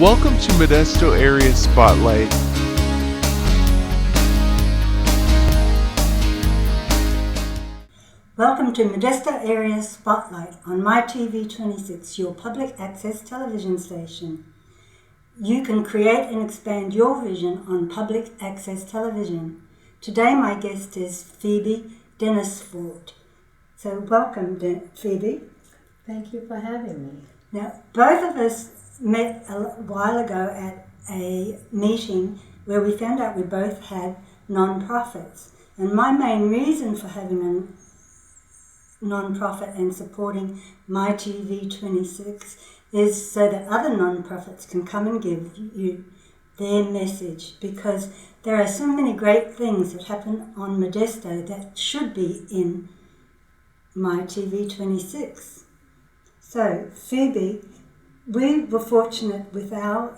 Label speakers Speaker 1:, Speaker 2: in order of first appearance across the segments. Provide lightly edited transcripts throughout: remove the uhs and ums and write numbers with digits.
Speaker 1: Welcome to Modesto Area Spotlight.
Speaker 2: Welcome to Modesto Area Spotlight on MyTV26, your public access television station. You can create and expand your vision on public access television. Today my guest is Phebe Dennis-Fortt. So welcome, Phebe.
Speaker 3: Thank you for having me.
Speaker 2: Now, both of us met a while ago at a meeting where we found out we both had non-profits. And my main reason for having a non-profit and supporting MyTV26 is so that other non-profits can come and give you their message, because there are so many great things that happen on Modesto that should be in MyTV26. So, Phoebe, we were fortunate with our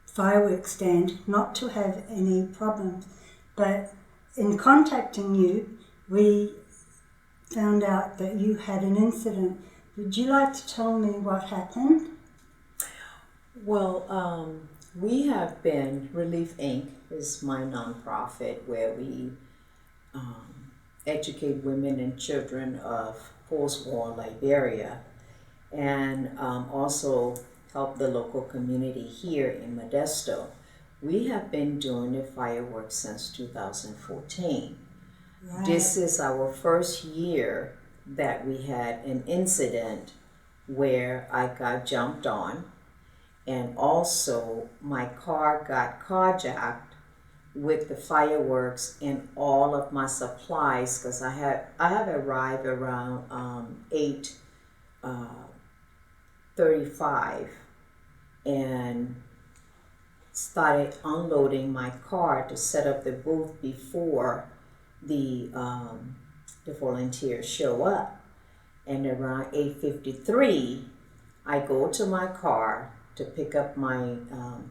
Speaker 2: fireworks stand not to have any problems, but in contacting you, we found out that you had an incident. Would you like to tell me what happened?
Speaker 3: Well, we have been, Relief Inc. is my nonprofit where we educate women and children of post-war Liberia, and also help the local community here in Modesto. We have been doing the fireworks since 2014.
Speaker 2: Right.
Speaker 3: This is our first year that we had an incident where I got jumped on, and also my car got carjacked with the fireworks and all of my supplies, because I have arrived around 8:35 and started unloading my car to set up the booth before the volunteers show up. And around 8:53, I go to my car to pick up my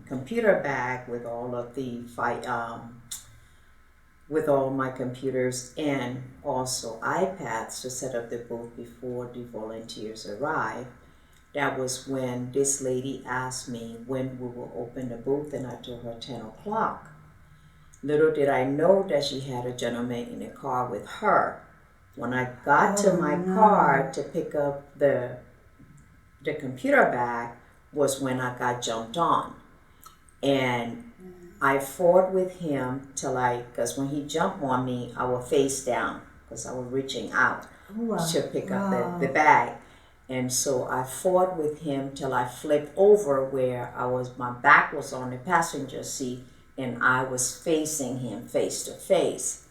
Speaker 3: computer bag with all of the with all my computers and also iPads to set up the booth before the volunteers arrive. That was when this lady asked me when we will open the booth, and I told her 10 o'clock. Little did I know that she had a gentleman in the car with her. When I got to my car to pick up the computer bag was when I got jumped on. And I fought with him because when he jumped on me, I was face down because I was reaching out to pick up the bag. And so I fought with him till I flipped over where my back was on the passenger seat and I was facing him face to face.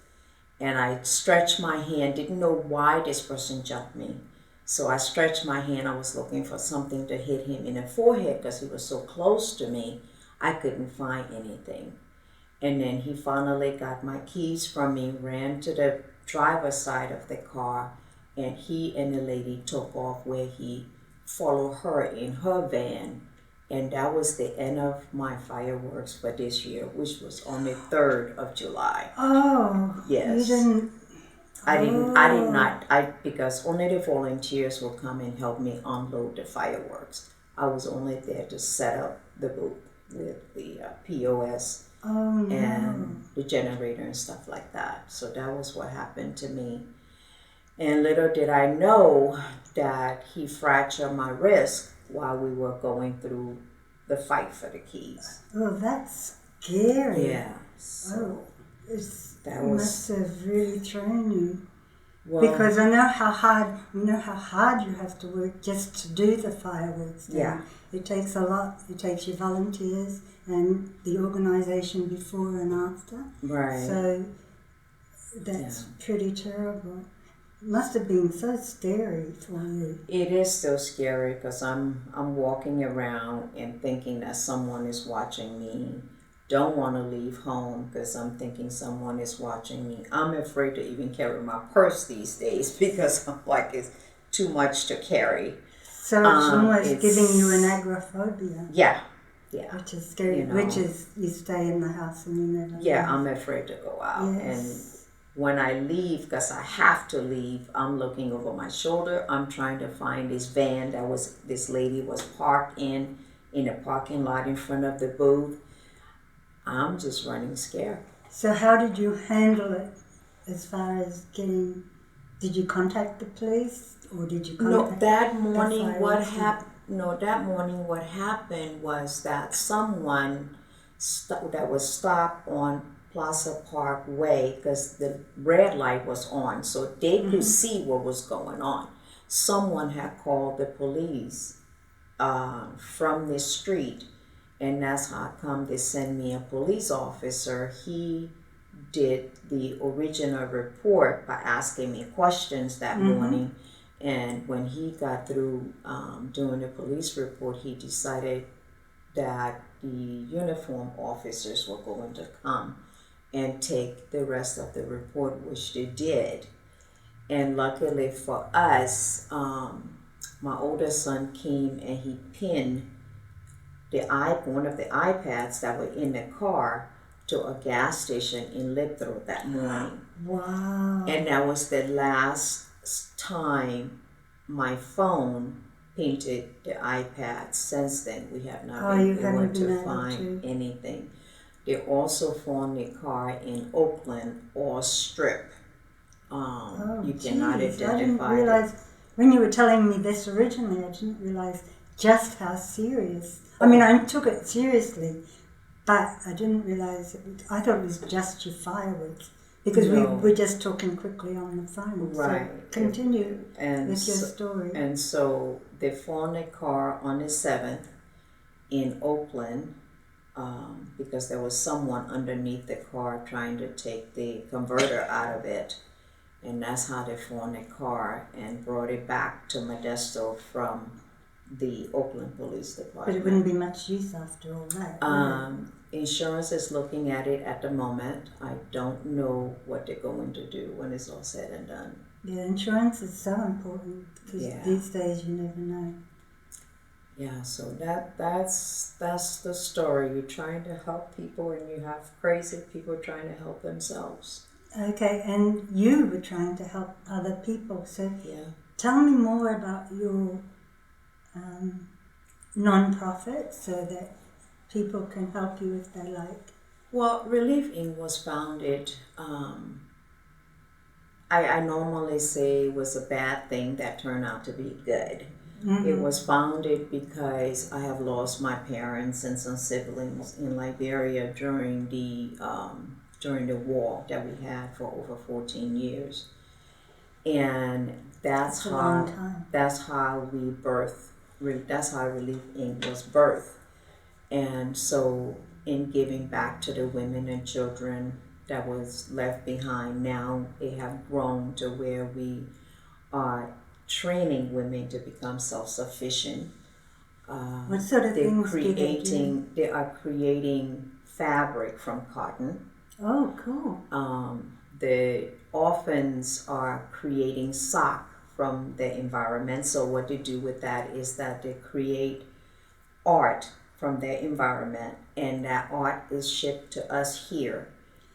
Speaker 3: And I stretched my hand, didn't know why this person jumped me. So I stretched my hand, I was looking for something to hit him in the forehead because he was so close to me, I couldn't find anything. And then he finally got my keys from me, ran to the driver's side of the car, and he and the lady took off where he followed her in her van. And that was the end of my fireworks for this year, which was on the 3rd of July.
Speaker 2: Oh,
Speaker 3: yes.
Speaker 2: You didn't...
Speaker 3: I did not, because only the volunteers will come and help me unload the fireworks. I was only there to set up the booth with the POS and the generator and stuff like that. So that was what happened to me. And little did I know that he fractured my wrist while we were going through the fight for the keys.
Speaker 2: Oh, that's scary.
Speaker 3: Yeah. So
Speaker 2: must have really thrown you.
Speaker 3: Well,
Speaker 2: because I know how hard you have to work just to do the fireworks.
Speaker 3: Yeah.
Speaker 2: It takes a lot. It takes your volunteers and the organization before and after.
Speaker 3: Right.
Speaker 2: So that's pretty terrible. It must have been so scary for you.
Speaker 3: It is so scary because I'm walking around and thinking that someone is watching me. Don't want to leave home because I'm thinking someone is watching me. I'm afraid to even carry my purse these days because I'm like, it's too much to carry.
Speaker 2: So it's almost giving you an agoraphobia.
Speaker 3: Yeah.
Speaker 2: Which is scary. Which is you stay in the house and you never leave.
Speaker 3: I'm afraid to go out.
Speaker 2: Yes.
Speaker 3: And when I leave, because I have to leave, I'm looking over my shoulder. I'm trying to find this van that this lady was parked in. in the parking lot in front of the booth. I'm just running scared.
Speaker 2: So how did you handle it as far as getting, did you contact the police or did you contact
Speaker 3: That morning
Speaker 2: fire
Speaker 3: what
Speaker 2: extinguisher?
Speaker 3: happened? No, that morning what happened was that someone that was stopped on Plaza Park Way, because the red light was on, so they could see what was going on. Someone had called the police from the street, and that's how come they sent me a police officer. He did the original report by asking me questions that morning, and when he got through doing the police report, he decided that the uniform officers were going to come and take the rest of the report, which they did. And luckily for us, my older son came and he pinned one of the iPads that were in the car to a gas station in Lithrow that morning.
Speaker 2: Wow.
Speaker 3: And that was the last time my phone painted the iPad. Since then, we have not been able to find anything. They also found the car in Oakland or Strip. You cannot identify
Speaker 2: I didn't realize, when you were telling me this originally, I didn't realize just how serious. I mean, I took it seriously, but I didn't realize I thought it was just your fireworks. Because we were just talking quickly on the phone.
Speaker 3: Right.
Speaker 2: So continue with your story.
Speaker 3: And so they found a car on the 7th in Oakland because there was someone underneath the car trying to take the converter out of it. And that's how they found the car and brought it back to Modesto from the Oakland Police Department.
Speaker 2: But it wouldn't be much use after all that.
Speaker 3: Insurance is looking at it at the moment. I don't know what they're going to do when it's all said and done.
Speaker 2: Yeah, insurance is so important because these days you never know.
Speaker 3: Yeah, so that's the story. You're trying to help people and you have crazy people trying to help themselves.
Speaker 2: Okay, and you were trying to help other people. So tell me more about your non-profit so that people can help you if they like.
Speaker 3: Well, Relief Inc. was founded, I normally say it was a bad thing that turned out to be good. It was founded because I have lost my parents and some siblings in Liberia during the war that we had for over 14 years. And that's how Relief Inc. was birthed. And so in giving back to the women and children that was left behind, now they have grown to where we are training women to become self-sufficient.
Speaker 2: What sort of things do they do?
Speaker 3: They are creating fabric from cotton.
Speaker 2: Oh, cool.
Speaker 3: The orphans are creating sock from the environment. So what they do with that is that they create art from their environment, and that art is shipped to us here.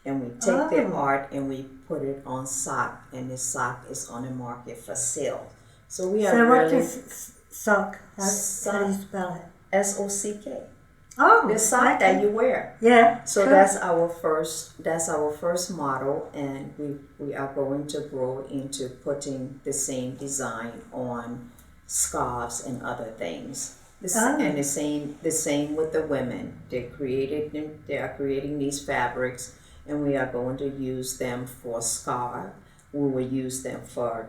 Speaker 3: And we take the art and we put it on sock, and the sock is on the market for sale. So we are
Speaker 2: what is sock? How do you spell it?
Speaker 3: S-O-C-K.
Speaker 2: Oh,
Speaker 3: the sock that you wear.
Speaker 2: Yeah.
Speaker 3: So
Speaker 2: cool.
Speaker 3: that's our first model, and we are going to grow into putting the same design on scarves and other things. And the same with the women. They are creating these fabrics, and we are going to use them for scarf. We will use them for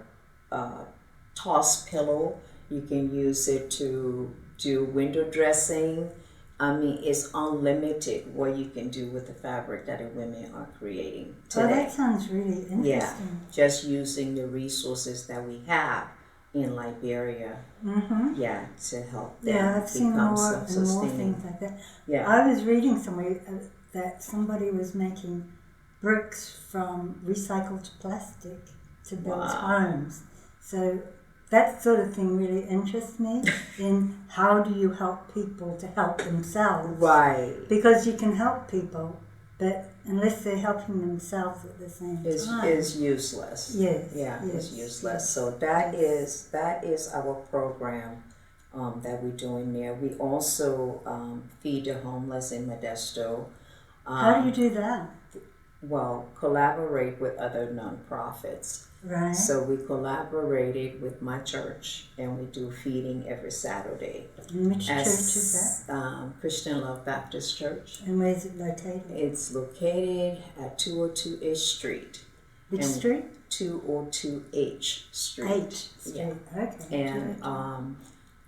Speaker 3: toss pillow. You can use it to do window dressing. I mean, it's unlimited what you can do with the fabric that the women are creating today.
Speaker 2: Oh, that sounds really interesting.
Speaker 3: Yeah, just using the resources that we have in Liberia, to help them
Speaker 2: I've seen
Speaker 3: become
Speaker 2: more and more
Speaker 3: self-sustaining.
Speaker 2: things like that.
Speaker 3: Yeah.
Speaker 2: I was reading somewhere that somebody was making bricks from recycled plastic to build homes. So that sort of thing really interests me in how do you help people to help themselves.
Speaker 3: Right.
Speaker 2: Because you can help people, but unless they're helping themselves at the same time.
Speaker 3: Is useless.
Speaker 2: Yes.
Speaker 3: Yeah,
Speaker 2: yes,
Speaker 3: it's useless.
Speaker 2: yes,
Speaker 3: So that is our program. that we're doing there. We also feed the homeless in Modesto.
Speaker 2: How do you do that?
Speaker 3: Well, collaborate with other nonprofits.
Speaker 2: Right.
Speaker 3: So we collaborated with my church, and we do feeding every Saturday.
Speaker 2: And which church is
Speaker 3: that? Christian Love Baptist Church.
Speaker 2: And where is it located?
Speaker 3: It's located at 202H Street.
Speaker 2: Which street?
Speaker 3: 202H Street.
Speaker 2: H Street.
Speaker 3: Yeah.
Speaker 2: Okay.
Speaker 3: And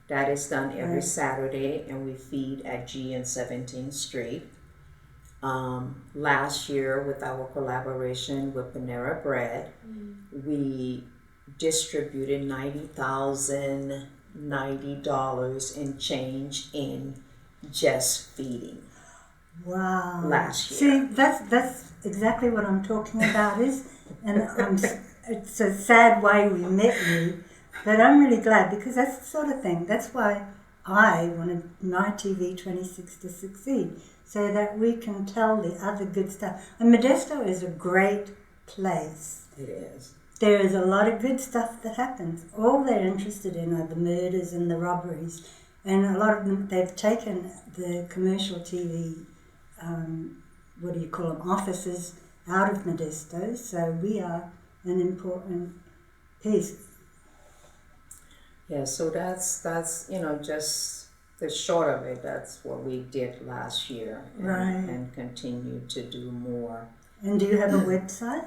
Speaker 3: that is done every Saturday, and we feed at G and 17th Street. Last year, with our collaboration with Panera Bread, we distributed $90,090 in change in just feeding.
Speaker 2: Wow.
Speaker 3: Last year.
Speaker 2: See, that's exactly what I'm talking about. It's a sad way we met you, but I'm really glad because that's the sort of thing. That's why I wanted my TV 26 to succeed, so that we can tell the other good stuff. And Modesto is a great place.
Speaker 3: It is.
Speaker 2: There is a lot of good stuff that happens. All they're interested in are the murders and the robberies. And a lot of them, they've taken the commercial TV, offices out of Modesto. So we are an important piece.
Speaker 3: Yeah, so that's just the short of it. That's what we did last year, and continue to do more.
Speaker 2: And do you have a website?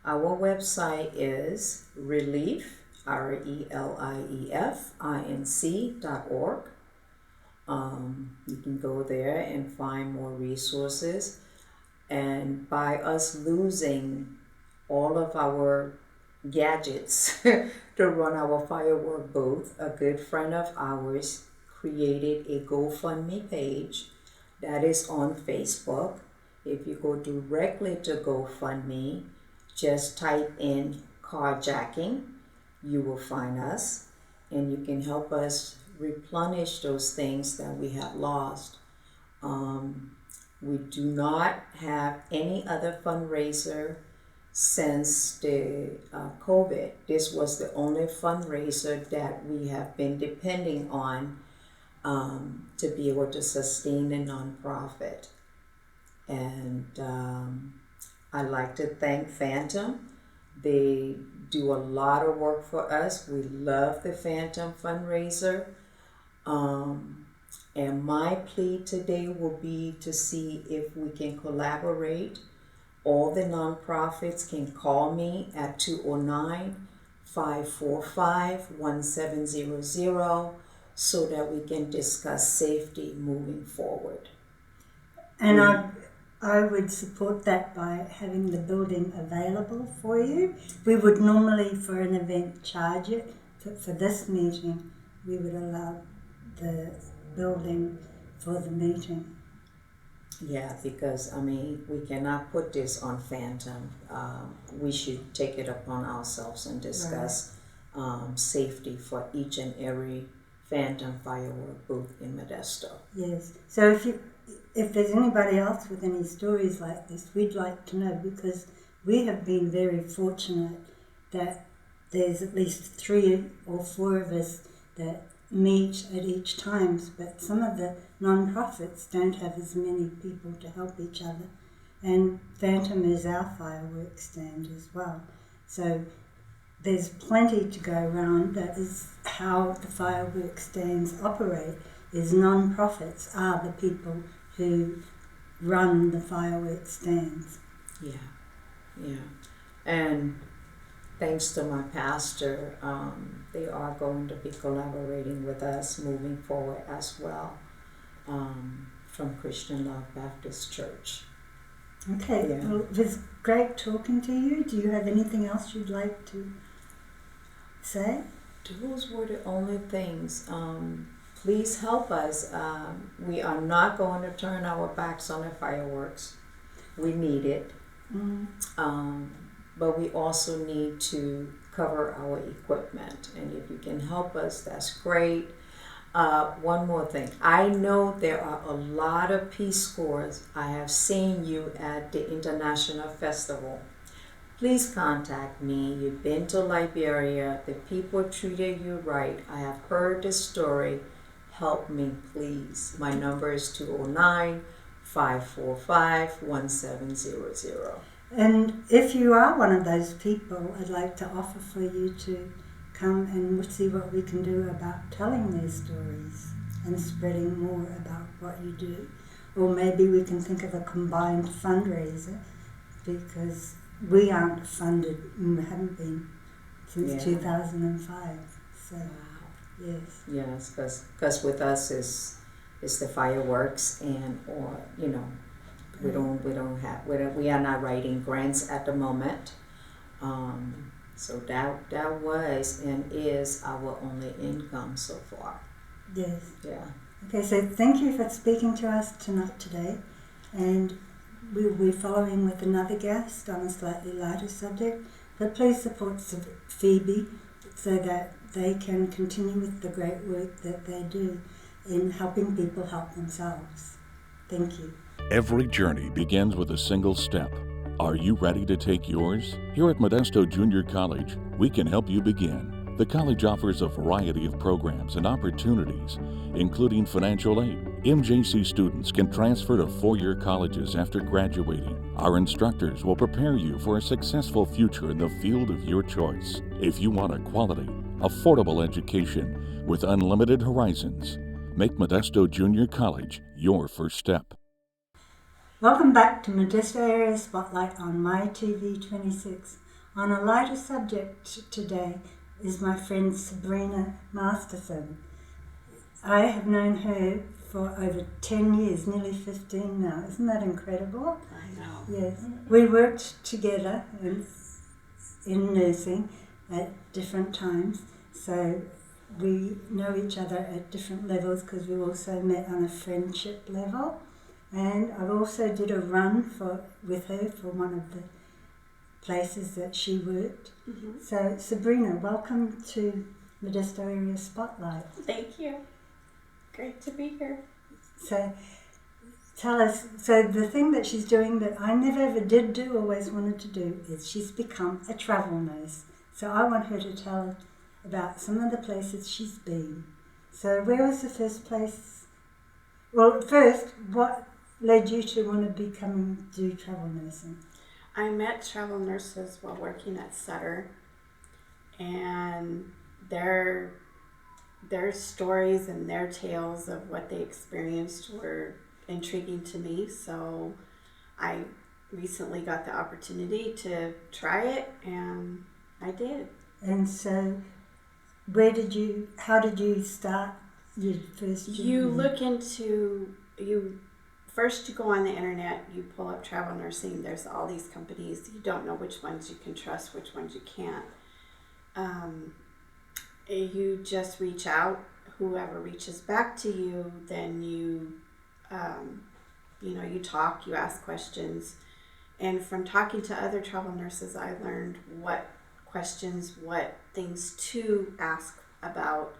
Speaker 3: Our website is relief, RELIEFINC.org. You can go there and find more resources. And by us losing all of our gadgets to run our firework booth, a good friend of ours created a GoFundMe page that is on Facebook. If you go directly to GoFundMe, just type in carjacking, you will find us, and you can help us replenish those things that we have lost. We do not have any other fundraiser since the COVID. This was the only fundraiser that we have been depending on to be able to sustain the nonprofit. And I'd like to thank Phantom. They do a lot of work for us. We love the Phantom fundraiser. And my plea today will be to see if we can collaborate. All the nonprofits can call me at 209-545-1700 so that we can discuss safety moving forward.
Speaker 2: And I would support that by having the building available for you. We would normally, for an event, charge it. For this meeting, we would allow the building for the meeting.
Speaker 3: Yeah, because we cannot put this on Phantom. We should take it upon ourselves and discuss safety for each and every Phantom firework booth in Modesto.
Speaker 2: Yes. So if there's anybody else with any stories like this, we'd like to know, because we have been very fortunate that there's at least 3 or 4 of us that meet at each time, but some of the non-profits don't have as many people to help each other. And Phantom is our fireworks stand as well. So there's plenty to go around. That is how the fireworks stands operate, is non-profits are the people who run the fireworks stands.
Speaker 3: Yeah. And thanks to my pastor, they are going to be collaborating with us moving forward as well, from Christian Love Baptist Church.
Speaker 2: Okay,
Speaker 3: Yeah.
Speaker 2: Well, it was great talking to you. Do you have anything else you'd like to say?
Speaker 3: Those were the only things. Please help us. We are not going to turn our backs on the fireworks. We need it. But we also need to cover our equipment. And if you can help us, that's great. One more thing. I know there are a lot of Peace Corps. I have seen you at the International Festival. Please contact me. You've been to Liberia. The people treated you right. I have heard the story. help me, please. My number is 209-545-1700.
Speaker 2: And if you are one of those people, I'd like to offer for you to come and see what we can do about telling their stories and spreading more about what you do. Or maybe we can think of a combined fundraiser, because we aren't funded, and haven't been since 2005. So, yes.
Speaker 3: Yes, because with us is the fireworks, and we are not writing grants at the moment. So that was and is our only income so far.
Speaker 2: Yes.
Speaker 3: Yeah.
Speaker 2: Okay, so thank you for speaking to us today, and we'll be following with another guest on a slightly lighter subject, but please support Phoebe so that they can continue with the great work that they do in helping people help themselves. Thank you.
Speaker 4: Every journey begins with a single step. Are you ready to take yours? Here at Modesto Junior College, we can help you begin. The college offers a variety of programs and opportunities, including financial aid. MJC students can transfer to four-year colleges after graduating. Our instructors will prepare you for a successful future in the field of your choice. If you want a quality, affordable education with unlimited horizons, make Modesto Junior College your first step.
Speaker 2: Welcome back to Modesto Area Spotlight on MyTV26. On a lighter subject today is my friend Sabrina Masterson. I have known her for over 10 years, nearly 15 now. Isn't that incredible?
Speaker 5: I know.
Speaker 2: Yes. We worked together in nursing at different times, so we know each other at different levels because we also met on a friendship level. And I also did a run with her for one of the places that she worked.
Speaker 5: Mm-hmm.
Speaker 2: So Sabrina, welcome to Modesto Area Spotlight.
Speaker 5: Thank you. Great to be here.
Speaker 2: So tell us, so the thing that she's doing that I never ever did do, always wanted to do, is she's become a travel nurse. So I want her to tell about some of the places she's been. So where was the first place? Well, first, what led you to want to do travel nursing?
Speaker 5: I met travel nurses while working at Sutter, and their stories and their tales of what they experienced were intriguing to me. So I recently got the opportunity to try it, and I did.
Speaker 2: And so how did you start your first journey?
Speaker 5: First you go on the internet, you pull up travel nursing, there's all these companies, you don't know which ones you can trust, which ones you can't. You just reach out, whoever reaches back to you, then you talk, you ask questions. And from talking to other travel nurses, I learned what questions, what things to ask about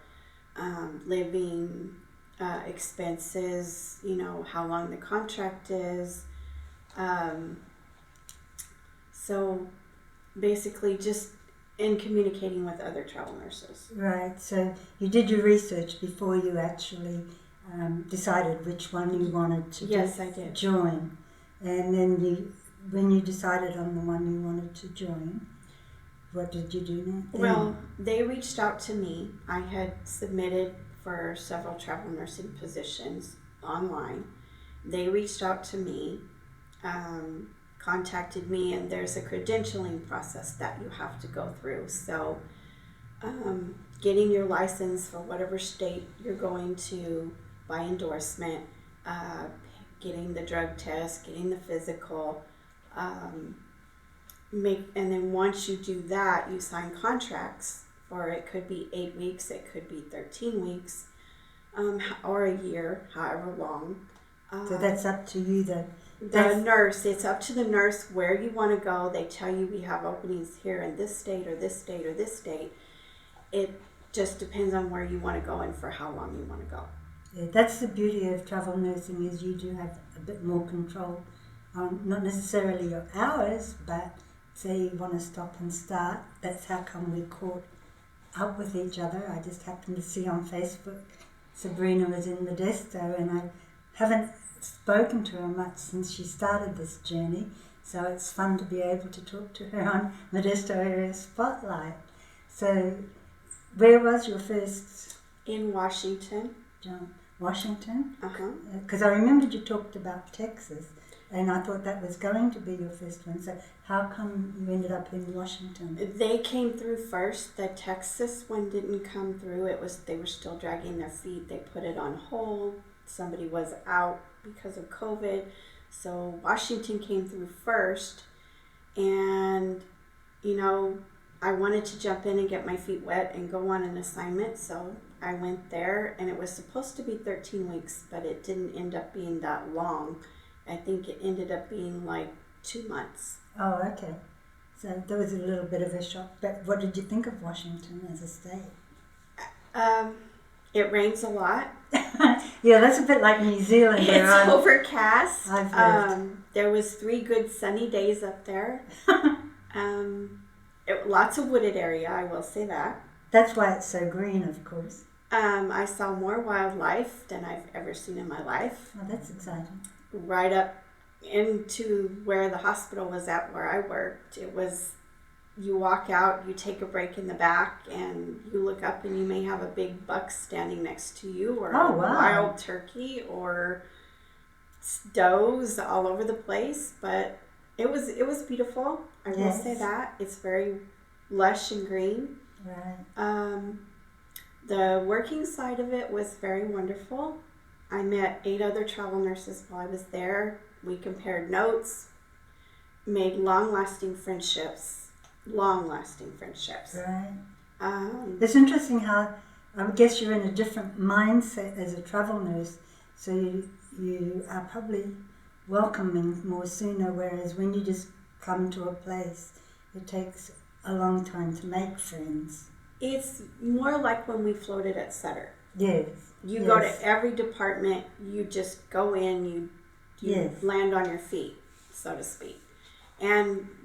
Speaker 5: living, expenses, how long the contract is. So basically just in communicating with other travel nurses.
Speaker 2: Right, so you did your research before you actually decided which one you wanted to
Speaker 5: Yes, I did.
Speaker 2: join. And then when you decided on the one you wanted to join, what did you do then?
Speaker 5: Well, they reached out to me. I had submitted for several travel nursing positions online. They reached out to me, contacted me, and there's a credentialing process that you have to go through. So getting your license for whatever state you're going to by endorsement, getting the drug test, getting the physical, and then once you do that, you sign contracts, or it could be 8 weeks, it could be 13 weeks, or a year, however long.
Speaker 2: So that's up to you then.
Speaker 5: The nurse, it's up to the nurse where you want to go. They tell you we have openings here in this state or this state or this state. It just depends on where you want to go and for how long you want to go.
Speaker 2: Yeah, that's the beauty of travel nursing, is you do have a bit more control on not necessarily your hours, but say you want to stop and start. That's how come we caught up with each other. I just happened to see on Facebook Sabrina was in Modesto, and I haven't spoken to her much since she started this journey, so it's fun to be able to talk to her on Modesto Area Spotlight. So, where was your first
Speaker 5: In Washington.
Speaker 2: jump? Washington?
Speaker 5: Uh-huh.
Speaker 2: Because I remembered you talked about Texas, and I thought that was going to be your first one. So how come you ended up in Washington?
Speaker 5: They came through first. The Texas one didn't come through. They were still dragging their feet. They put it on hold. Somebody was out because of COVID. So Washington came through first. And, I wanted to jump in and get my feet wet and go on an assignment. So I went there, and it was supposed to be 13 weeks, but it didn't end up being that long. I think it ended up being like 2 months.
Speaker 2: Oh, okay. So there was a little bit of a shock. But what did you think of Washington as a state?
Speaker 5: It rains a lot.
Speaker 2: Yeah, that's a bit like New Zealand.
Speaker 5: It's overcast.
Speaker 2: I've heard.
Speaker 5: There was 3 good sunny days up there. Lots of wooded area, I will say that.
Speaker 2: That's why it's so green, of course.
Speaker 5: I saw more wildlife than I've ever seen in my life.
Speaker 2: Oh, that's exciting.
Speaker 5: Right up into where the hospital was at where I worked. It was, you walk out, you take a break in the back, and you look up and you may have a big buck standing next to you, or
Speaker 2: Oh,
Speaker 5: a
Speaker 2: wow.
Speaker 5: wild turkey, or does all over the place. But it was beautiful. I will
Speaker 2: Yes.
Speaker 5: say that. It's very lush and green.
Speaker 2: Right.
Speaker 5: The working side of it was very wonderful. I met 8 other travel nurses while I was there. We compared notes, made long-lasting friendships.
Speaker 2: Right.
Speaker 5: Um,
Speaker 2: It's interesting how, I guess you're in a different mindset as a travel nurse, so you are probably welcoming more sooner, whereas when you just come to a place, it takes a long time to make friends.
Speaker 5: it's more like when we floated at Sutter.
Speaker 2: Yes.
Speaker 5: You go
Speaker 2: Yes.
Speaker 5: to every department, you just go in, you
Speaker 2: Yes.
Speaker 5: land on your feet, so to speak.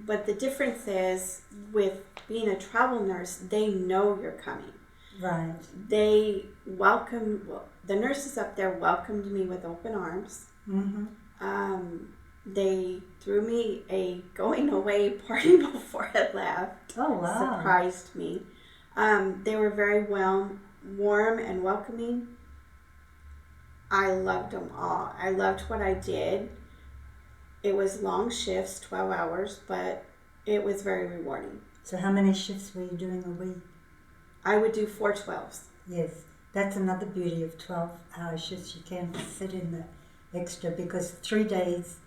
Speaker 5: But the difference is, with being a travel nurse, they know you're coming.
Speaker 2: Right.
Speaker 5: The nurses up there welcomed me with open arms.
Speaker 2: Mm-hmm.
Speaker 5: They threw me a going away party before I left.
Speaker 2: Oh, wow.
Speaker 5: Surprised me. They were very warm and welcoming. I loved them all. I loved what I did. It was long shifts, 12 hours, but it was very rewarding.
Speaker 2: So how many shifts were you doing a week?
Speaker 5: I would do 4 12s.
Speaker 2: Yes, that's another beauty of 12-hour shifts. You can fit in the extra, because 3 days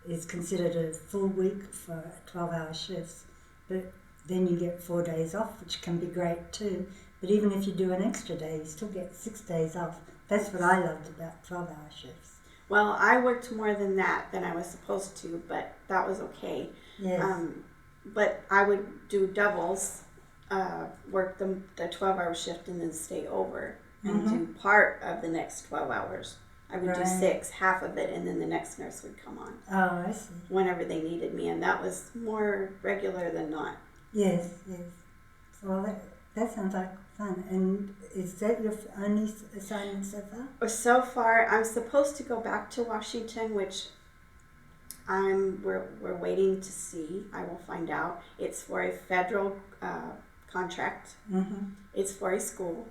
Speaker 2: is considered a full week for 12-hour shifts. But then you get 4 days off, which can be great too. But even if you do an extra day, you still get 6 days off. That's what I loved about 12-hour shifts.
Speaker 5: Well, I worked more than I was supposed to, but that was okay.
Speaker 2: Yes.
Speaker 5: But I would do doubles, work the 12-hour shift and then stay over and do part of the next 12 hours. I would do
Speaker 2: Right.
Speaker 5: 6, half of it, and then the next nurse would come on
Speaker 2: Oh, I see.
Speaker 5: whenever they needed me, and that was more regular than not.
Speaker 2: Yes, yes. Well, that sounds like fun. And is that your only assignment so far?
Speaker 5: So far, I'm supposed to go back to Washington, which we're waiting to see. I will find out. It's for a federal contract.
Speaker 2: Mm-hmm.
Speaker 5: It's for a school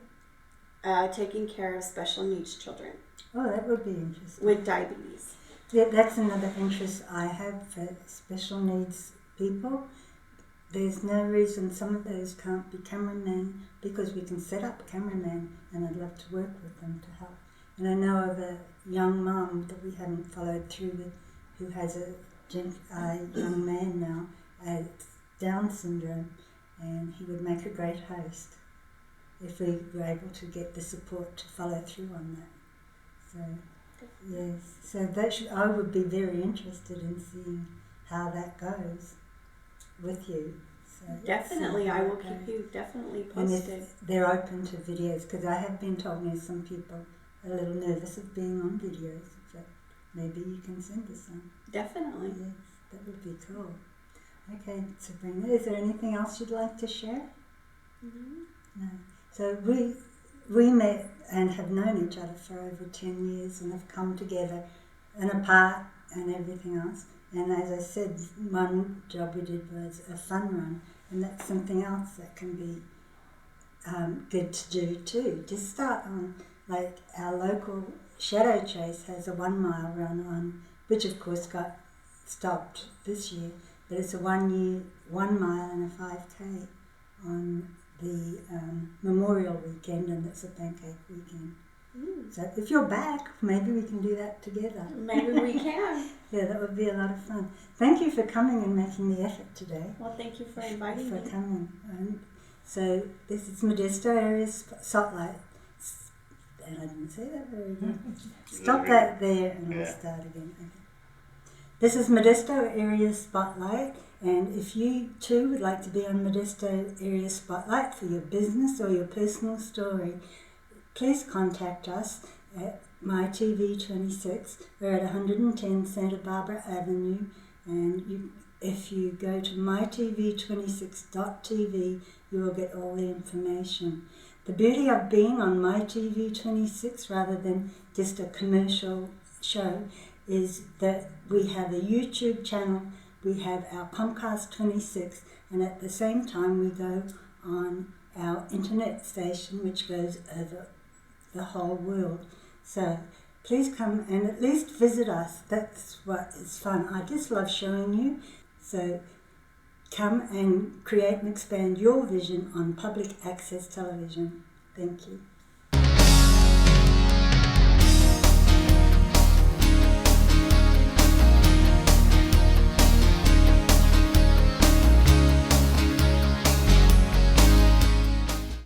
Speaker 5: taking care of special needs children
Speaker 2: Oh, that would be interesting.
Speaker 5: with diabetes.
Speaker 2: Yeah, that's another interest I have for special needs people. There's no reason some of those can't be cameramen, because we can set up cameramen, and I'd love to work with them to help. And I know of a young mum that we haven't followed through with, who has a young man now with Down syndrome, and he would make a great host if we were able to get the support to follow through on that. So, yes, so I would be very interested in seeing how that goes with you. So
Speaker 5: Definitely, I will
Speaker 2: okay.
Speaker 5: keep you definitely
Speaker 2: And
Speaker 5: posted.
Speaker 2: if they're open to videos, because I have been told some people are a little nervous of being on videos, but maybe you can send us some.
Speaker 5: Definitely.
Speaker 2: Yes, that would be cool. Okay, Sabrina, is there anything else you'd like to share?
Speaker 5: Mhm.
Speaker 2: No. So we we met and have known each other for over 10 years and have come together and apart and everything else. And as I said, one job we did was a fun run, and that's something else that can be good to do too. Just start on, like our local Shadow Chase has a 1 mile run on, which of course got stopped this year, but it's a 1 mile and a 5K on the Memorial Weekend, and it's a pancake weekend. So if you're back, maybe we can do that together.
Speaker 5: Maybe we can.
Speaker 2: Yeah, that would be a lot of fun. Thank you for coming and making the effort today.
Speaker 5: Well, thank you for inviting
Speaker 2: For
Speaker 5: me.
Speaker 2: coming. So this is Modesto Area Spotlight. And I didn't say that very good. Stop that there and we'll start again. Okay. This is Modesto Area Spotlight, and if you too would like to be on Modesto Area Spotlight for your business or your personal story, please contact us at MyTV26. We're at 110 Santa Barbara Avenue, and if you go to mytv26.tv, you will get all the information. The beauty of being on MyTV26 rather than just a commercial show is that we have a YouTube channel, we have our Comcast 26, and at the same time we go on our internet station, which goes over the whole world. So please come and at least visit us. That's what is fun. I just love showing you. So come and create and expand your vision on public access television. Thank you.